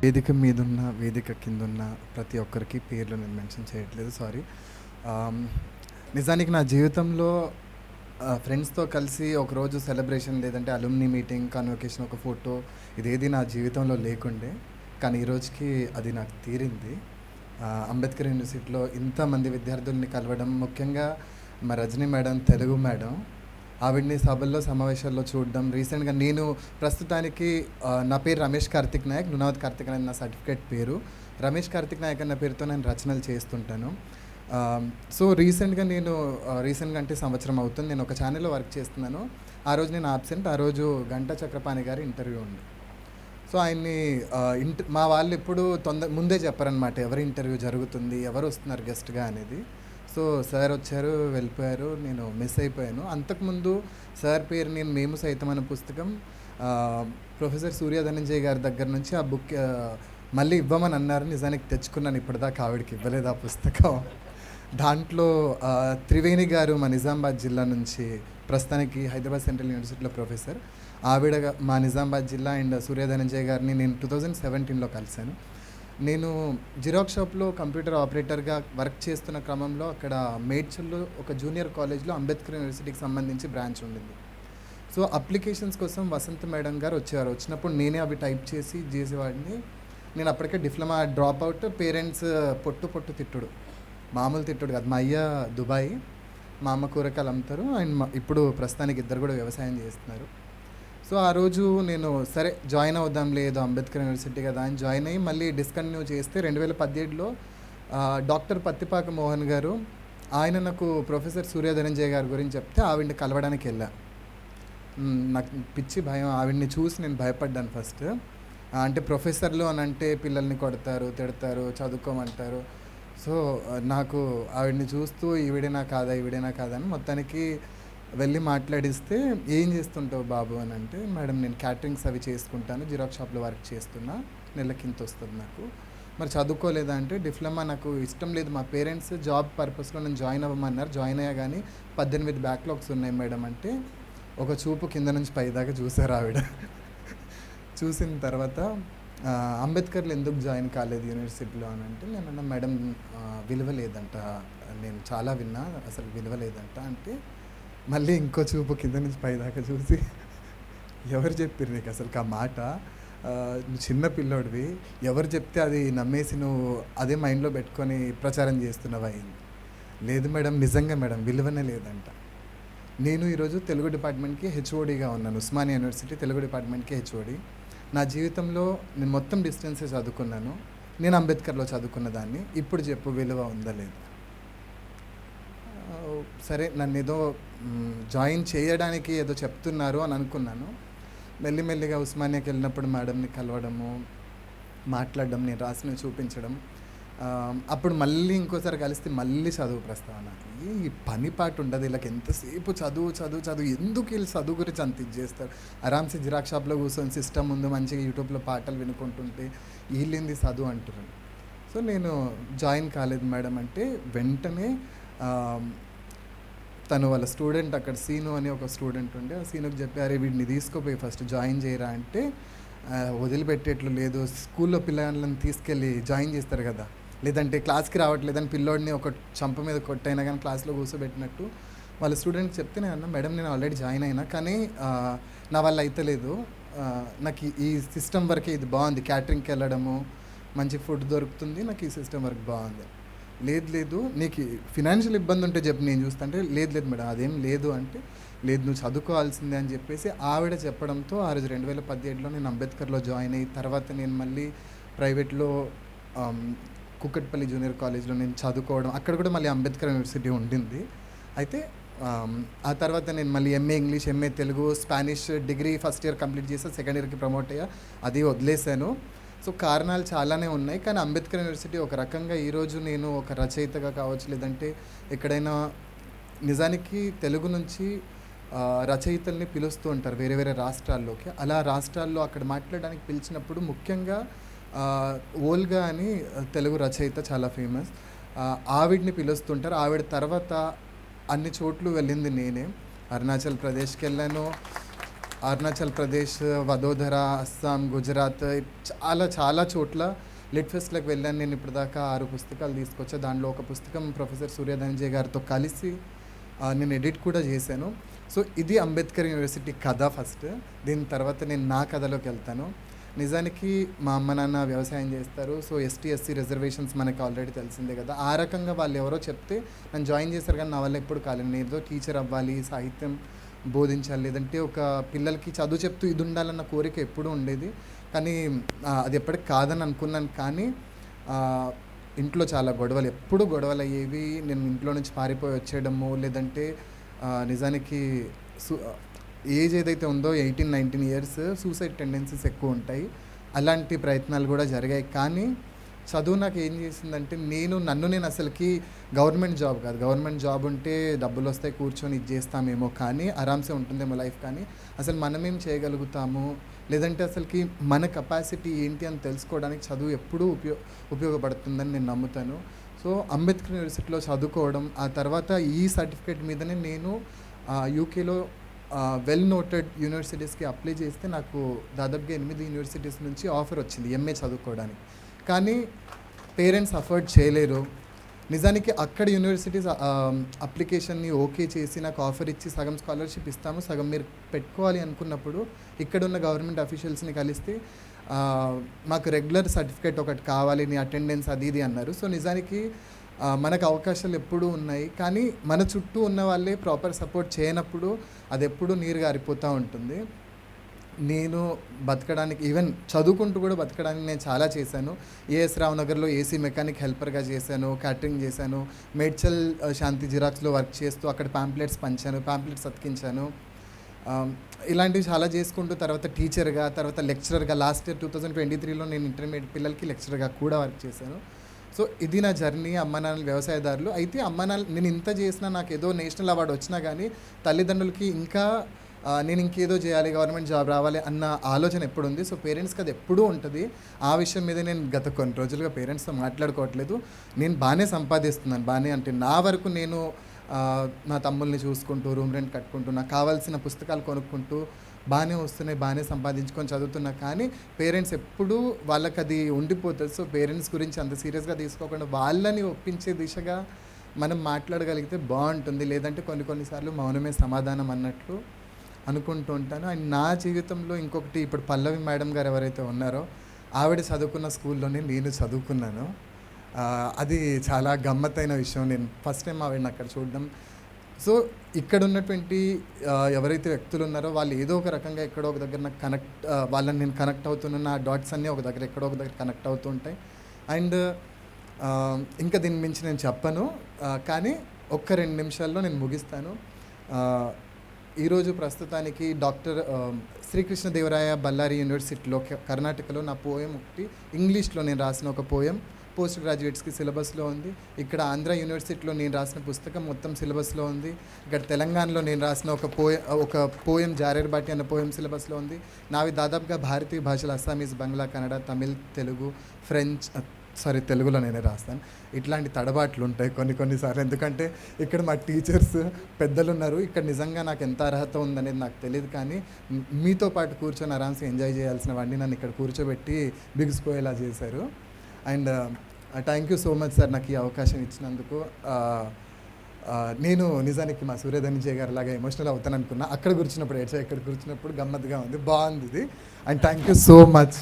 వేదిక మీదున్న, వేదిక కిందున్న ప్రతి ఒక్కరికి పేర్లు నేను మెన్షన్ చేయట్లేదు, సారీ. ఆమ్, నిజానికి నా జీవితంలో ఫ్రెండ్స్తో కలిసి ఒకరోజు సెలబ్రేషన్ లేదంటే అలుమ్ని మీటింగ్, కన్వకేషన్, ఒక ఫోటో, ఇదేది నా జీవితంలో లేకుండే. కానీ ఈరోజుకి అది నాకు తీరింది. అంబేద్కర్ యూనివర్సిటీలో ఇంతమంది విద్యార్థుల్ని కలవడం, ముఖ్యంగా మా రజనీ మేడం, తెలుగు మేడం, ఆవిడ్ని సభల్లో సమావేశాల్లో చూడడం. రీసెంట్గా నేను ప్రస్తుతానికి నా పేరు రమేష్ కార్తిక్ నాయక్, నునావత్ కార్తిక్ నాయక్ నా సర్టిఫికేట్ పేరు. రమేష్ కార్తిక్ నాయక్ అన్న పేరుతో నేను రచనలు చేస్తుంటాను. సో రీసెంట్గా అంటే సంవత్సరం అవుతుంది, నేను ఒక ఛానల్లో వర్క్ చేస్తున్నాను. ఆ రోజు నేను ఆబ్సెంట్. ఆ రోజు గంటా చక్రపాణి గారి ఇంటర్వ్యూ ఉంది. సో ఆయన్ని మా వాళ్ళు ఎప్పుడు ముందే చెప్పారనమాట, ఎవరి ఇంటర్వ్యూ జరుగుతుంది, ఎవరు వస్తున్నారు గెస్ట్గా అనేది. సో సార్ వచ్చారు, వెళ్ళిపోయారు, నేను మిస్ అయిపోయాను. అంతకుముందు సార్ పేరు నేను మేము సైతం అనే పుస్తకం ప్రొఫెసర్ సూర్య ధనంజయ్ గారి దగ్గర నుంచి ఆ బుక్ మళ్ళీ ఇవ్వమని అన్నారు. నిజానికి తెచ్చుకున్నాను, ఇప్పటిదాకా ఆవిడకి ఇవ్వలేదు ఆ పుస్తకం. దాంట్లో త్రివేణి గారు మా నిజామాబాద్ జిల్లా నుంచి, ప్రస్తుతానికి హైదరాబాద్ సెంట్రల్ యూనివర్సిటీలో ప్రొఫెసర్, ఆవిడ మా నిజామాబాద్ జిల్లా. అండ్ సూర్య ధనంజయ్ గారిని నేను 2017లో కలిశాను. నేను జిరాక్స్ షాప్లో కంప్యూటర్ ఆపరేటర్గా వర్క్ చేస్తున్న క్రమంలో అక్కడ మేడ్చల్లో ఒక జూనియర్ కాలేజ్లో అంబేద్కర్ యూనివర్సిటీకి సంబంధించి బ్రాంచ్ ఉండింది. సో అప్లికేషన్స్ కోసం వసంత్ మేడం గారు వచ్చారు. వచ్చినప్పుడు నేనే అవి టైప్ చేసేవాడిని. నేను అప్పటికే డిప్లొమా డ్రాప్ అవుట్. పేరెంట్స్ పొట్టు తిట్టుడు, మామూలు తిట్టుడు కాదు. మా అయ్య దుబాయ్, మా అమ్మ కూరగాయలు అమ్ముతారు. అండ్ ఇప్పుడు ప్రస్తుతానికి ఇద్దరు కూడా వ్యవసాయం చేస్తున్నారు. సో ఆ రోజు నేను సరే జాయిన్ అవుదాం లేదు, అంబేద్కర్ యూనివర్సిటీ కదా అని జాయిన్ అయ్యి మళ్ళీ డిస్కంటిన్యూ చేస్తే 2017లో డాక్టర్ పత్తిపాక మోహన్ గారు, ఆయన నాకు ప్రొఫెసర్ సూర్య ధనంజయ్ గారి గురించి చెప్తే ఆవిడ్ని కలవడానికి వెళ్ళా. నాకు పిచ్చి భయం, ఆవిడ్ని చూసి నేను భయపడ్డాను ఫస్ట్. అంటే ప్రొఫెసర్లు అని అంటే పిల్లల్ని కొడతారు, తిడతారు, చదువుకోమంటారు. సో నాకు ఆవిడ్ని చూస్తూ ఈవిడేనా కాదా అని మొత్తానికి వెళ్ళి మాట్లాడిస్తే, ఏం చేస్తుంటావు బాబు అని అంటే, మేడం నేను క్యాటరింగ్స్ అవి చేసుకుంటాను, జిరాక్స్ షాప్లో వర్క్ చేస్తున్నా, నెలకింత వస్తుంది నాకు. మరి చదువుకోలేదా అంటే, డిప్లొమా నాకు ఇష్టం లేదు, మా పేరెంట్స్ జాబ్ పర్పస్లో నేను జాయిన్ అవ్వమన్నారు, జాయిన్ అయ్యా కానీ 18 బ్యాక్లాగ్స్ ఉన్నాయి మేడం అంటే, ఒక చూపు కింద నుంచి పైదాకా చూసారు ఆవిడ. చూసిన తర్వాత అంబేద్కర్లు ఎందుకు జాయిన్ కాలేదు యూనివర్సిటీలో అని అంటే, నేను అన్నా మేడం విలువ లేదంట, నేను చాలా విన్నా, అసలు విలువ లేదంట అంటే, మళ్ళీ ఇంకో చూపు కింద నుంచి పైదాకా చూసి, ఎవరు చెప్పారు నీకు అసలు ఆ మాట, నువ్వు చిన్న పిల్లోడివి, ఎవరు చెప్తే అది నమ్మేసి నువ్వు అదే మైండ్లో పెట్టుకొని ప్రచారం చేస్తున్నావు అయింది. లేదు మేడం, నిజంగా మేడం విలువనే లేదంట. నేను ఈరోజు తెలుగు డిపార్ట్మెంట్కి హెచ్ఓడిగా ఉన్నాను, ఉస్మానియా యూనివర్సిటీ తెలుగు డిపార్ట్మెంట్కి హెచ్ఓడి. నా జీవితంలో నేను మొత్తం డిస్టెన్సే చదువుకున్నాను, నేను అంబేద్కర్లో చదువుకున్న దాన్ని. ఇప్పుడు చెప్పు విలువ ఉందా లేదు? సరే నన్ను ఏదో జాయిన్ చేయడానికి ఏదో చెప్తున్నారు అని అనుకున్నాను. మెల్లిమెల్లిగా ఉస్మానియాకి వెళ్ళినప్పుడు మేడంని కలవడము, మాట్లాడడం, నేను రాసినవి చూపించడం. అప్పుడు మళ్ళీ ఇంకోసారి కలిస్తే మళ్ళీ చదువు ప్రస్తావన. ఈ పని పాటు ఉండదు వీళ్ళకి, ఎంతసేపు చదువు, ఎందుకు వీళ్ళు చదువు గురించి అంత ఇది చేస్తారు? ఆరామ్సే జిరాక్స్ షాప్లో కూర్చొని సిస్టమ్ ముందు మంచిగా యూట్యూబ్లో పాటలు వినుకుంటుంటే వీళ్ళేంది చదువు అంటున్నాను. సో నేను జాయిన్ కాలేదు మేడం అంటే, వెంటనే తను వాళ్ళ స్టూడెంట్, అక్కడ సీను అని ఒక స్టూడెంట్ ఉండే, ఆ సీనుకి చెప్పి, అరే వీడిని తీసుకుపోయి ఫస్ట్ జాయిన్ చేయరా అంటే, వదిలిపెట్టేట్లు లేదు, స్కూల్లో పిల్లలను తీసుకెళ్ళి జాయిన్ చేస్తారు కదా, లేదంటే క్లాస్కి రావట్లేదని పిల్లోడిని ఒక చంప మీద కొట్టైనా కానీ క్లాస్లో కూర్చోబెట్టినట్టు వాళ్ళ స్టూడెంట్కి చెప్తే, నేను అన్నా మేడం నేను ఆల్రెడీ జాయిన్ అయినా, కానీ నా వల్ల అయితలేదు, నాకు ఈ సిస్టమ్ వరకే ఇది బాగుంది, క్యాటరింగ్కి వెళ్ళడము, మంచి ఫుడ్ దొరుకుతుంది, నాకు ఈ సిస్టమ్ వర్క్ బాగుంది. లేదు నీకు ఫినాన్షియల్ ఇబ్బంది ఉంటే చెప్పి నేను చూస్తా అంటే, లేదు మేడం అదేం లేదు అంటే, లేదు నువ్వు చదువుకోవాల్సిందే అని చెప్పేసి ఆవిడ చెప్పడంతో ఆ రోజు 2017లో నేను అంబేద్కర్లో జాయిన్ అయ్యి, తర్వాత నేను మళ్ళీ ప్రైవేట్లో కుక్కట్పల్లి జూనియర్ కాలేజ్లో నేను చదువుకోవడం, అక్కడ కూడా మళ్ళీ అంబేద్కర్ యూనివర్సిటీ ఉండింది. అయితే ఆ తర్వాత నేను మళ్ళీ MA English, MA Telugu, Spanish degree first year complete చేసి సెకండ్ ఇయర్కి ప్రమోట్ అయ్యా, అది వదిలేశాను. సో కారణాలు చాలానే ఉన్నాయి, కానీ అంబేద్కర్ యూనివర్సిటీ ఒక రకంగా ఈరోజు నేను ఒక రచయితగా కావచ్చు, లేదంటే ఎక్కడైనా, నిజానికి తెలుగు నుంచి రచయితల్ని పిలుస్తూ ఉంటారు వేరే వేరే రాష్ట్రాల్లోకి. అలా రాష్ట్రాల్లో అక్కడ మాట్లాడడానికి పిలిచినప్పుడు ముఖ్యంగా ఓల్గా అని తెలుగు రచయిత చాలా ఫేమస్, ఆవిడ్ని పిలుస్తుంటారు. ఆవిడ తర్వాత అన్ని చోట్లు వెళ్ళింది నేనే. అరుణాచల్ ప్రదేశ్కి వెళ్ళాను, అరుణాచల్ ప్రదేశ్, వదోదర, అస్సాం, గుజరాత్ చాలా చాలా చోట్ల లిట్ ఫెస్ట్‌లకు వెళ్ళాను. నేను ఇప్పటిదాకా 6 పుస్తకాలు తీసుకొచ్చా. దాంట్లో ఒక పుస్తకం ప్రొఫెసర్ సూర్య ధనంజయ్ గారితో కలిసి నేను ఎడిట్ కూడా చేశాను. సో, ఇది అంబేద్కర్ యూనివర్సిటీ కథ ఫస్ట్. దీని తర్వాత నేను నా కథలోకెళ్తాను. నిజానికి మా అమ్మ, నాన్న వ్యవసాయం చేస్తారు. సో, ఎస్టీ, ఎస్సీ రిజర్వేషన్స్ మనకు ఆల్రెడీ తెలిసిందే కదా! ఆ రకంగా వాళ్ళెవరో చెప్తే నన్ను జాయిన్ చేశారు కానీ నా వల్ల ఎప్పుడు కాలేదు. నేనేదో టీచర్ అవ్వాలి, సాహిత్యం బోధించాలి, లేదంటే ఒక పిల్లలకి చదువు చెప్తూ ఇది ఉండాలన్న కోరిక ఎప్పుడూ ఉండేది. కానీ అది ఎప్పటికి కాదని అనుకున్నాను. కానీ ఇంట్లో చాలా గొడవలు, ఎప్పుడూ గొడవలయ్యేవి. నేను ఇంట్లో నుంచి పారిపోయి వచ్చేయడము, లేదంటే నిజానికి సు ఏజ్ ఏదైతే ఉందో 18, 19 ఇయర్స్ సూసైడ్ టెండెన్సీస్ ఎక్కువ ఉంటాయి. అలాంటి ప్రయత్నాలు కూడా జరిగాయి. కానీ చదువు నాకు ఏం చేసిందంటే నన్ను నేను అసలుకి గవర్నమెంట్ జాబ్ కాదు, గవర్నమెంట్ జాబ్ ఉంటే డబ్బులు వస్తాయి, కూర్చొని ఇది చేస్తామేమో, కానీ ఆరామ్సే ఉంటుందేమో లైఫ్, కానీ అసలు మనమేం చేయగలుగుతాము, లేదంటే అసలుకి మన కెపాసిటీ ఏంటి అని తెలుసుకోవడానికి చదువు ఎప్పుడూ ఉపయోగపడుతుందని నేను నమ్ముతాను. సో, అంబేద్కర్ యూనివర్సిటీలో చదువుకోవడం, ఆ తర్వాత ఈ సర్టిఫికేట్ మీదనే నేను యూకేలో వెల్ నోటెడ్ యూనివర్సిటీస్కి అప్లై చేస్తే నాకు దాదాపుగా 8 యూనివర్సిటీస్ నుంచి ఆఫర్ వచ్చింది ఎంఏ చదువుకోవడానికి. కానీ పేరెంట్స్ అఫోర్డ్ చేయలేరు. నిజానికి అక్కడ యూనివర్సిటీస్ అప్లికేషన్ని ఓకే చేసి నాకు ఆఫర్ ఇచ్చి సగం స్కాలర్షిప్ ఇస్తాము, సగం మీరు పెట్టుకోవాలి అనుకున్నప్పుడు ఇక్కడున్న గవర్నమెంట్ అఫీషియల్స్ని కలిస్తే మాకు రెగ్యులర్ సర్టిఫికేట్ ఒకటి కావాలి, నీ అటెండెన్స్ అది ఇది అన్నారు. సో, నిజానికి మనకు అవకాశాలు ఎప్పుడూ ఉన్నాయి, కానీ మన చుట్టూ ఉన్న వాళ్ళే ప్రాపర్ సపోర్ట్ చేయనప్పుడు అది ఎప్పుడూ నీరు గారిపోతూ ఉంటుంది. నేను బతకడానికి, ఈవెన్ చదువుకుంటూ కూడా బతకడానికి నేను చాలా చేశాను. ఏఎస్ రావు నగర్లో ఏసీ మెకానిక్ హెల్పర్గా చేశాను, క్యాటరింగ్ చేశాను, మేడ్చల్ శాంతి జిరాక్స్లో వర్క్ చేస్తూ అక్కడ పాంప్లెట్స్ పంచాను, పాంప్లెట్స్ అతికించాను. ఇలాంటివి చాలా చేసుకుంటూ తర్వాత టీచర్గా, తర్వాత లెక్చరర్గా, లాస్ట్ ఇయర్ 2023లో నేను ఇంటర్మీడియట్ పిల్లలకి లెక్చరర్గా కూడా వర్క్ చేశాను. సో, ఇది నా జర్నీ. అమ్మ నాన్నలు వ్యవసాయదారులు. అయితే అమ్మ నాన్న నేను ఇంత చేసినా, నాకు ఏదో నేషనల్ అవార్డు వచ్చినా కానీ తల్లిదండ్రులకి ఇంకా నేను ఇంకేదో చేయాలి, గవర్నమెంట్ జాబ్ రావాలి అన్న ఆలోచన ఎప్పుడు ఉంది. సో, పేరెంట్స్కి అది ఎప్పుడూ ఉంటుంది. ఆ విషయం మీద నేను గత కొన్ని రోజులుగా పేరెంట్స్తో మాట్లాడుకోవట్లేదు. నేను బాగానే సంపాదిస్తున్నాను, బాగానే అంటే నా వరకు నేను నా తమ్ముల్ని చూసుకుంటూ, రూమ్ రెంట్ కట్టుకుంటూ, నాకు కావాల్సిన పుస్తకాలు కొనుక్కుంటూ బాగానే వస్తున్నాయి, బాగానే సంపాదించుకొని చదువుతున్నా. కానీ పేరెంట్స్ ఎప్పుడూ వాళ్ళకి అది ఉండిపోతుంది. సో, పేరెంట్స్ గురించి అంత సీరియస్గా తీసుకోకుండా వాళ్ళని ఒప్పించే దిశగా మనం మాట్లాడగలిగితే బాగుంటుంది. లేదంటే కొన్నిసార్లు మౌనమే సమాధానం అన్నట్లు అనుకుంటూ ఉంటాను. అండ్ నా జీవితంలో ఇంకొకటి, ఇప్పుడు పల్లవి మేడం గారు ఎవరైతే ఉన్నారో ఆవిడ చదువుకున్న స్కూల్లోనే నేను చదువుకున్నాను. అది చాలా గమ్మత్తైన విషయం. నేను ఫస్ట్ టైం ఆవిడని అక్కడ చూడడం. సో, ఇక్కడ ఉన్నటువంటి ఎవరైతే వ్యక్తులు ఉన్నారో వాళ్ళు ఏదో ఒక రకంగా ఎక్కడో ఒక దగ్గర నాకు వాళ్ళని నేను కనెక్ట్ అవుతున్న నా డాట్స్ అన్నీ ఒక దగ్గర ఎక్కడో ఒక దగ్గర కనెక్ట్ అవుతూ ఉంటాయి. అండ్ ఇంకా దీని మించి నేను చెప్పను, కానీ ఒక్క 2 నిమిషాల్లో నేను ముగిస్తాను. ఈరోజు ప్రస్తుతానికి డాక్టర్ శ్రీకృష్ణదేవరాయ బళ్ళారి యూనివర్సిటీలో కర్ణాటకలో నా పోయం ఒకటి ఇంగ్లీష్లో నేను రాసిన ఒక పోయం పోస్ట్ గ్రాడ్యుయేట్స్కి సిలబస్లో ఉంది. ఇక్కడ ఆంధ్ర యూనివర్సిటీలో నేను రాసిన పుస్తకం మొత్తం సిలబస్లో ఉంది. ఇక్కడ తెలంగాణలో నేను రాసిన ఒక పోయం జారేర్బాటి అన్న పోయం సిలబస్లో ఉంది. నావి దాదాపుగా భారతీయ భాషలు అస్సామీస్, బంగ్లా, కన్నడ, తమిళ్, తెలుగు, ఫ్రెంచ్, తెలుగులో నేనే రాస్తాను. ఇట్లాంటి తడబాట్లు ఉంటాయి కొన్నిసార్లు, ఎందుకంటే ఇక్కడ మా టీచర్స్ పెద్దలు ఉన్నారు. ఇక్కడ నిజంగా నాకు ఎంత అర్హత ఉందనేది నాకు తెలియదు, కానీ మీతో పాటు కూర్చొని ఆరామ్సే ఎంజాయ్ చేయాల్సిన వాడిని నన్ను ఇక్కడ కూర్చోబెట్టి బిగుసిపోయేలా చేశారు. And thank you so much sir నాకు ఈ అవకాశం ఇచ్చినందుకు. నేను నిజానికి మా సూర్య ధనంజయ్ గారు లాగా ఎమోషనల్ అవుతాను అనుకున్నా. అక్కడ కూర్చున్నప్పుడు ఇక్కడ కూర్చున్నప్పుడు గమ్మత్తుగా ఉంది, బాగుంది ఇది. And thank you so much.